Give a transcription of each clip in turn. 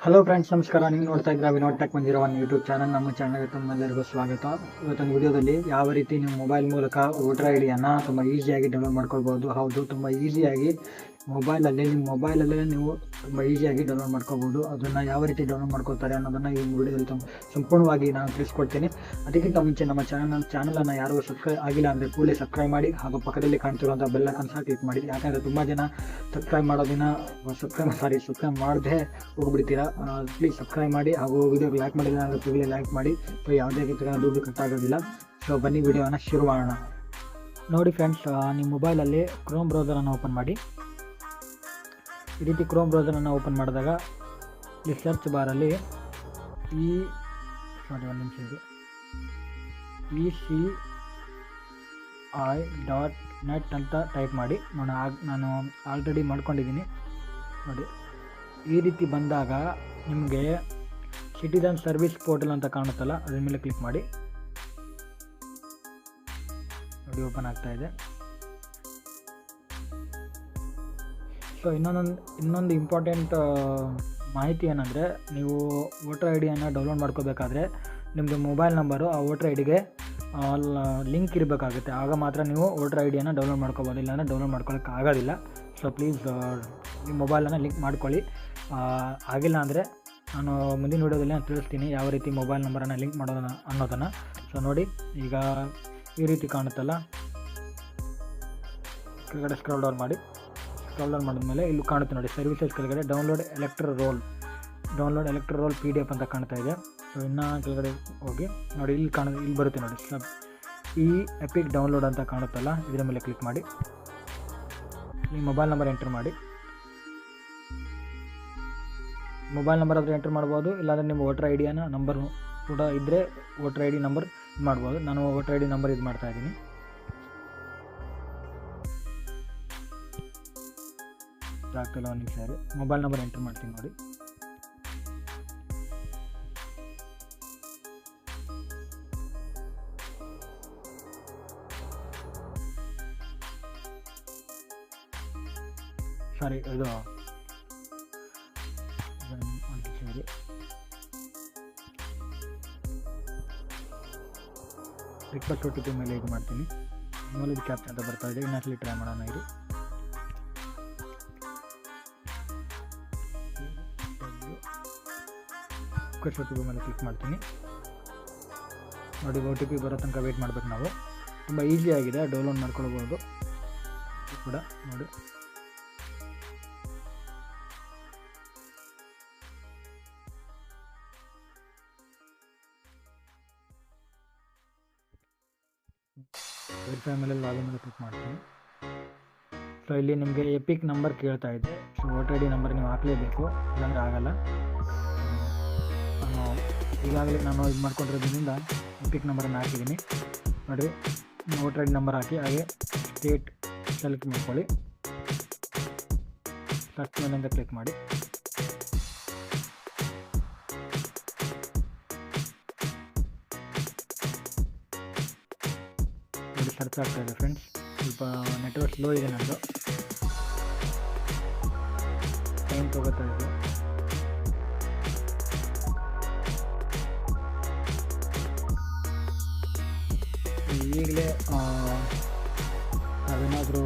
Hello friends, ನಮಸ್ಕಾರ. ನೀವು ನೋಡ್ತಾ ಇದ್ದೀರಾ ವಿನೋದ್ ಟೆಕ್ ಬಂದಿರೋ ಒಂದು ಯೂಟ್ಯೂಬ್ ಚಾನಲ್. ನಮ್ಮ ಚಾನಲ್ಗೆ ತಮ್ಮೆಲ್ಲರಿಗೂ ಸ್ವಾಗತ. ಇವತ್ತಿನ ವಿಡಿಯೋದಲ್ಲಿ ಯಾವ ರೀತಿ ನಿಮ್ಮ ಮೊಬೈಲ್ ಮೂಲಕ ವೋಟರ್ ಐ ಡಿಯನ್ನು ತುಂಬ ಈಸಿಯಾಗಿ ಡೌನ್ಲೋಡ್ ಮಾಡ್ಕೊಳ್ಬೋದು. ಹೌದು, ತುಂಬ ಈಸಿಯಾಗಿ ನಿಮ್ಮ ಮೊಬೈಲಲ್ಲೇ ನೀವು ತುಂಬ ಈಸಿಯಾಗಿ ಡೌನ್ಲೋಡ್ ಮಾಡ್ಕೋಬೋದು. ಅದನ್ನು ಯಾವ ರೀತಿ ಡೌನ್ಲೋಡ್ ಮಾಡ್ಕೊಳ್ತಾರೆ ಅನ್ನೋದನ್ನು ಈ ವಿಡಿಯೋದಲ್ಲಿ ಸಂಪೂರ್ಣವಾಗಿ ನಾನು ತಿಳಿಸ್ಕೊಡ್ತೀನಿ. ಅದಕ್ಕಿಂತ ಮುಂಚೆ ನಮ್ಮ ಚಾನಲನ್ನು ಯಾರು ಸಬ್ಸ್ಕ್ರೈಬ್ ಆಗಿಲ್ಲ ಅಂದರೆ ಕೂಡಲೇ ಸಬ್ಸ್ಕ್ರೈಬ್ ಮಾಡಿ, ಹಾಗೂ ಪಕ್ಕದಲ್ಲಿ ಕಾಣ್ತಿರುವಂಥ ಬೆಲ್ ಐಕಾನ್ ಸಹ ಕ್ಲಿಕ್ ಮಾಡಿ. ಯಾಕಂದರೆ ತುಂಬ ಜನ ಸಬ್ಸ್ಕ್ರೈಬ್ ಮಾಡದೆ ಹೋಗ್ಬಿಡ್ತೀರಾ. ಪ್ಲೀಸ್ ಸಬ್ಸ್ಕ್ರೈಬ್ ಮಾಡಿ, ಹಾಗೂ ವಿಡಿಯೋಗೆ ಲೈಕ್ ಮಾಡಿಲ್ಲ ಅಂದರೆ ಕೂಡಲೇ ಲೈಕ್ ಮಾಡಿ. ಸೊ ಯಾವುದೇ ರೀತಿಯ ದುಡ್ಡು ಕಟ್ಟಾಗೋದಿಲ್ಲ. ಸೊ ಬನ್ನಿ ವಿಡಿಯೋನ ಶುರು ಮಾಡೋಣ. ನೋಡಿ ಫ್ರೆಂಡ್ಸ್, ನಿಮ್ಮ ಮೊಬೈಲಲ್ಲಿ ಕ್ರೋಮ್ ಬ್ರೌಸರನ್ನು ಓಪನ್ ಮಾಡಿ. ಈ ರೀತಿ ಕ್ರೋಮ್ ಬ್ರೌಸರನ್ನು ಓಪನ್ ಮಾಡಿದಾಗ ಈ ಸರ್ಚ್ ಬಾರಲ್ಲಿ ECI.net ಅಂತ ಟೈಪ್ ಮಾಡಿ. ನಾನು ಆಲ್ರೆಡಿ ಮಾಡ್ಕೊಂಡಿದ್ದೀನಿ ನೋಡಿ. ಈ ರೀತಿ ಬಂದಾಗ ನಿಮಗೆ ಸಿಟಿಜನ್ ಸರ್ವಿಸ್ ಪೋರ್ಟಲ್ ಅಂತ ಕಾಣುತ್ತಲ್ಲ, ಅದ್ರ ಮೇಲೆ ಕ್ಲಿಕ್ ಮಾಡಿ. ನೋಡಿ, ಓಪನ್ ಆಗ್ತಾ ಇದೆ. ಸೊ ಇನ್ನೊಂದು ಇಂಪಾರ್ಟೆಂಟ್ ಮಾಹಿತಿ ಏನಂದರೆ, ನೀವು ವೋಟರ್ ಐ ಡಿಯನ್ನು ಡೌನ್ಲೋಡ್ ಮಾಡ್ಕೋಬೇಕಾದ್ರೆ ನಿಮ್ಮದು ಮೊಬೈಲ್ ನಂಬರು ಆ ವೋಟರ್ ಐ ಡಿಗೆ ಲಿಂಕ್ ಇರಬೇಕಾಗುತ್ತೆ. ಆಗ ಮಾತ್ರ ನೀವು ವೋಟರ್ ಐ ಡಿಯನ್ನು ಡೌನ್ಲೋಡ್ ಮಾಡ್ಕೋಬೋದು, ಇಲ್ಲಾಂದರೆ ಡೌನ್ಲೋಡ್ ಮಾಡ್ಕೊಳ್ಳೋಕ್ಕೆ ಆಗೋದಿಲ್ಲ. ಸೊ ಪ್ಲೀಸ್ ನಿಮ್ಮ ಮೊಬೈಲನ್ನು ಲಿಂಕ್ ಮಾಡ್ಕೊಳ್ಳಿ. ಆಗಿಲ್ಲ ಅಂದರೆ ನಾನು ಮುಂದಿನ ವೀಡಿಯೋದಲ್ಲಿ ನಾನು ತಿಳಿಸ್ತೀನಿ ಯಾವ ರೀತಿ ಮೊಬೈಲ್ ನಂಬರನ್ನು ಲಿಂಕ್ ಮಾಡೋದನ್ನು ಅನ್ನೋದನ್ನು. ಸೊ ನೋಡಿ, ಈಗ ಈ ರೀತಿ ಕಾಣುತ್ತಲ್ಲ, ಕೆಳಗಡೆ ಸ್ಕ್ರಾಲ್ ಡೌನ್ ಮಾಡಿದ್ಮೇಲೆ ಇಲ್ಲಿ ಕಾಣುತ್ತೆ ನೋಡಿ, ಸರ್ವಿಸಸ್ ಕೆಳಗಡೆ ಡೌನ್ಲೋಡ್ ಎಲೆಕ್ಟ್ರೋ ರೋಲ್ PDF ಅಂತ ಕಾಣ್ತಾ ಇದೆ. ಸೊ ಇನ್ನು ಕೆಳಗಡೆ ಹೋಗಿ ನೋಡಿ, ಇಲ್ಲಿ ಬರುತ್ತೆ ನೋಡಿ, ಈ ಎಪಿಕ್ ಡೌನ್ಲೋಡ್ ಅಂತ ಕಾಣುತ್ತಲ್ಲ, ಇದರ ಮೇಲೆ ಕ್ಲಿಕ್ ಮಾಡಿ. ಈ ಮೊಬೈಲ್ ನಂಬರ್ ಎಂಟರ್ ಮಾಡಿ. ಮೊಬೈಲ್ ನಂಬರ್ ಆದರೆ ಎಂಟರ್ ಮಾಡ್ಬೋದು, ಇಲ್ಲಾಂದರೆ ನಿಮ್ಮ ವೋಟರ್ ಐ ಡಿಯನ್ನು ನಂಬರ್ ಕೂಡ ಇದ್ದರೆ ವೋಟರ್ ಐ ಡಿ ನಂಬರ್ ಮಾಡ್ಬೋದು. ನಾನು ವೋಟರ್ ಐ ಡಿ ನಂಬರ್ ಇದು ಮಾಡ್ತಾ ಇದ್ದೀನಿ. ಆಗ್ತಿಲ್ಲ, ಒಂದು ನಿಮಿಷ ಸರಿ. ಮೊಬೈಲ್ ನಂಬರ್ ಎಂಟರ್ ಮಾಡ್ತೀನಿ ನೋಡಿ. ಸಾರಿ, ಇದು ಸರಿ. ರಿಕ್ವೆಸ್ಟ್ OTP ಮೇಲೆ ಇದು ಮಾಡ್ತೀನಿ. ಆಮೇಲೆ ಇದು ಕ್ಯಾಪ್ಚರ್ ಅಂತ ಬರ್ತಾ ಇದೆ. ಇನ್ನೊಂದ್ಸಲಿ ಟ್ರೈ ಮಾಡೋಣ. ಇದು ರಿಕ್ವೆಸ್ಟ್ OTP ಮೇಲೆ ಕ್ಲಿಕ್ ಮಾಡ್ತೀನಿ ನೋಡಿ. OTP ಬರೋ ತನಕ ವೇಟ್ ಮಾಡಬೇಕು ನಾವು. ತುಂಬ ಈಸಿಯಾಗಿದೆ, ಡೌನ್ಲೋಡ್ ಮಾಡ್ಕೊಳ್ಬೋದು ಕೂಡ ನೋಡಿ. ವೆರಿಫೈ ಮೇಲೆ ಲಾಗಿನ್ ಮೇಲೆ ಕ್ಲಿಕ್ ಮಾಡ್ತೀನಿ. ಸೊ ಇಲ್ಲಿ ನಿಮಗೆ ಎಪಿಕ್ ನಂಬರ್ ಕೇಳ್ತಾ ಇದೆ. So voter I D number ನೀವು ಹಾಕಲೇಬೇಕು, ಇಲ್ಲಾಂದರೆ ಆಗಲ್ಲ. ಈಗಾಗಲೇ ನಾನು ಇದು ಮಾಡ್ಕೊಂಡಿರೋದ್ರಿಂದ ಎಪಿಕ್ ನಂಬರನ್ನು ಹಾಕಿದ್ದೀನಿ ನೋಡಿ. ವೋಟರ್ ಐ ಡಿ ನಂಬರ್ ಹಾಕಿ, ಹಾಗೆ ಸ್ಟೇಟ್ ಸೆಲೆಕ್ಟ್ ಮಾಡ್ಕೊಳ್ಳಿ. ಸರ್ಚ್ ಮೇಲೆ ಅಂತ ಕ್ಲಿಕ್ ಮಾಡಿ. ನೋಡಿ, ಸರ್ಚ್ ಆಗ್ತಾ ಇದೆ ಫ್ರೆಂಡ್ಸ್. ಸ್ವಲ್ಪ ನೆಟ್ವರ್ಕ್ ಸ್ಲೋ ಇದೆ, ನನ್ನದು ಟೈಮ್ ತೊಗೋತಾ ಇದೆ. ಈಗಲೇ ನಾವೇನಾದರೂ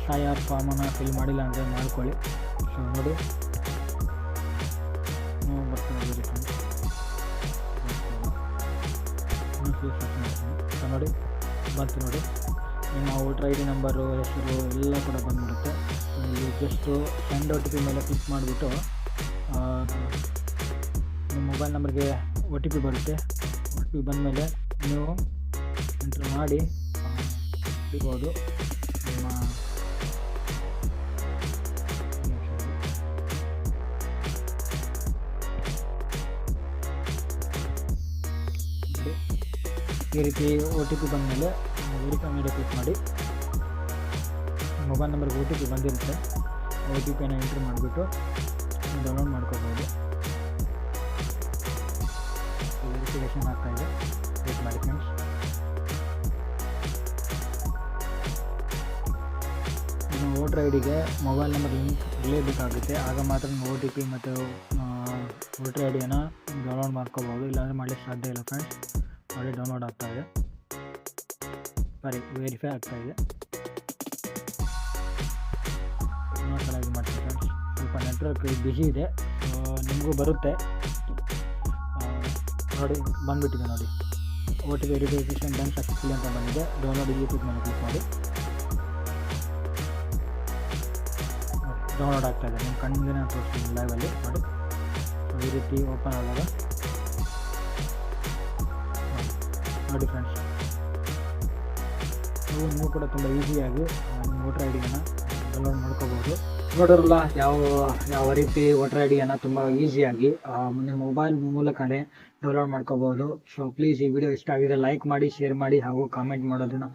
SIR ಫಾರ್ಮನ್ನು ಫಿಲ್ ಮಾಡಿಲ್ಲ ಅಂದರೆ ಮಾಡ್ಕೊಳ್ಳಿ. ಸೊ ನೋಡಿ, ಬರ್ತದೆ ಸೊ ನೋಡಿ, ಬಂತು ನೋಡಿ. ನಿಮ್ಮ ವೋಟರ್ ಐ ಡಿ ನಂಬರು, ಹೆಸರು ಎಲ್ಲ ಕೂಡ ಬಂದುಬಿಡುತ್ತೆ. ಇಲ್ಲಿ ಜಸ್ಟು ಸೆಂಡ್ OTP ಮೇಲೆ ಕ್ಲಿಕ್ ಮಾಡಿಬಿಟ್ಟು ನಿಮ್ಮ ಮೊಬೈಲ್ ನಂಬರ್ಗೆ OTP ಬರುತ್ತೆ. OTP ಬಂದಮೇಲೆ ನೀವು ಎಂಟ್ರ್ ಮಾಡಿ ಇರ್ಬೋದು. ನಿಮ್ಮ ಈ ರೀತಿ OTP ಬಂದಮೇಲೆ ವೆರಿಫೈ ಮೇಲೆ ಕ್ಲಿಕ್ ಮಾಡಿ. ಮೊಬೈಲ್ ನಂಬರ್ಗೆ OTP ಬಂದಿರುತ್ತೆ. OTPನ ಎಂಟ್ರ್ ಮಾಡಿಬಿಟ್ಟು ಡೌನ್ಲೋಡ್ ಮಾಡ್ಕೋಬೋದು. ವೆರಿಫಿಕೇಷನ್ ಆಗ್ತಾಯಿದೆ, ವೇಟ್ ಮಾಡಿ ಫ್ರೆಂಡ್ಸ್. ವೋಟರ್ ಐ ಡಿಗೆ ಮೊಬೈಲ್ ನಂಬರ್ ಲಿಂಕ್ ಇರಲೇಬೇಕಾಗುತ್ತೆ. ಆಗ ಮಾತ್ರ ನೀವು OTP ಮತ್ತು ವೋಟರ್ ಐ ಡಿಯನ್ನು ಡೌನ್ಲೋಡ್ ಮಾಡ್ಕೋಬೋದು, ಇಲ್ಲಾಂದರೆ ಮಾಡಲಿಕ್ಕೆ ಸಾಧ್ಯ ಇಲ್ಲ ಫ್ರೆಂಡ್ಸ್. ನೋಡಿ ಡೌನ್ಲೋಡ್ ಆಗ್ತಾಯಿದೆ, ವೆರಿಫೈ ಆಗ್ತಾಯಿದೆ. ಇನ್ನೊಂದು ಸಲ ಇದು ಮಾಡ್ತೀನಿ ಫ್ರೆಂಡ್ಸ್. ಸ್ವಲ್ಪ ನೆಟ್ವರ್ಕ್ ಬಿಸಿ ಇದೆ, ನಿಮಗೂ ಬರುತ್ತೆ ನೋಡಿ. ಬಂದುಬಿಟ್ಟಿದೆ ನೋಡಿ, OTP ವೆರಿಫಿಕೇಷನ್ ಡನ್ ಸಕ್ಸಸ್ಫುಲಿ ಅಂತ ಬಂದಿದೆ. ಡೌನ್ಲೋಡ್ ಯೂಟ್ಯೂಬ್ ಮೇಲೆ ಕ್ಲಿಕ್ ಮಾಡಿ. ಡೌನ್ಲೋಡ್ ಆಗ್ತಾಯಿದೆ, ನಿಮ್ಮ ಕಣ್ಣಿಗೆ ತೋರಿಸ್ತೀನಿ ಲೈವಲ್ಲಿ ನೋಡಿ. ಈ ರೀತಿ ಓಪನ್ ಆದಾಗ ನೋಡಿ ಫ್ರೆಂಡ್ಸ್, ನೀವು ಕೂಡ ತುಂಬ ಈಸಿಯಾಗಿ ನಿಮ್ಮ ವೋಟರ್ ಐ ಡಿಯನ್ನು ಡೌನ್ಲೋಡ್ ಮಾಡ್ಕೋಬೋದು. ನೋಡೋರಲ್ಲ ಯಾವ ರೀತಿ ವೋಟರ್ ಐ ಡಿಯನ್ನು ತುಂಬ ಈಸಿಯಾಗಿ ನಿಮ್ಮ ಮೊಬೈಲ್ ಮೂಲಕನೇ ಡೌನ್ಲೋಡ್ ಮಾಡ್ಕೋಬೋದು. ಸೊ ಪ್ಲೀಸ್ ಈ ವಿಡಿಯೋ ಇಷ್ಟ ಆಗಿದೆ ಲೈಕ್ ಮಾಡಿ, ಶೇರ್ ಮಾಡಿ ಹಾಗೂ ಕಾಮೆಂಟ್ ಮಾಡೋದನ್ನು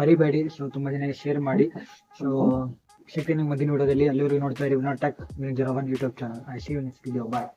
ಮರಿಬೇಡಿ. ಸೊ ತುಂಬ ಜನಕ್ಕೆ ಶೇರ್ ಮಾಡಿ. ಸೊ ಸಿಗ್ತೀನಿ ಮುಂದಿನ ವಿಡಿಯೋದಲ್ಲಿ. ಅಲ್ಲಿವರೆಗೂ ನೋಡ್ತಾ ಇರಿ Vinod tech 01 YouTube channel. I see you next video. Bye.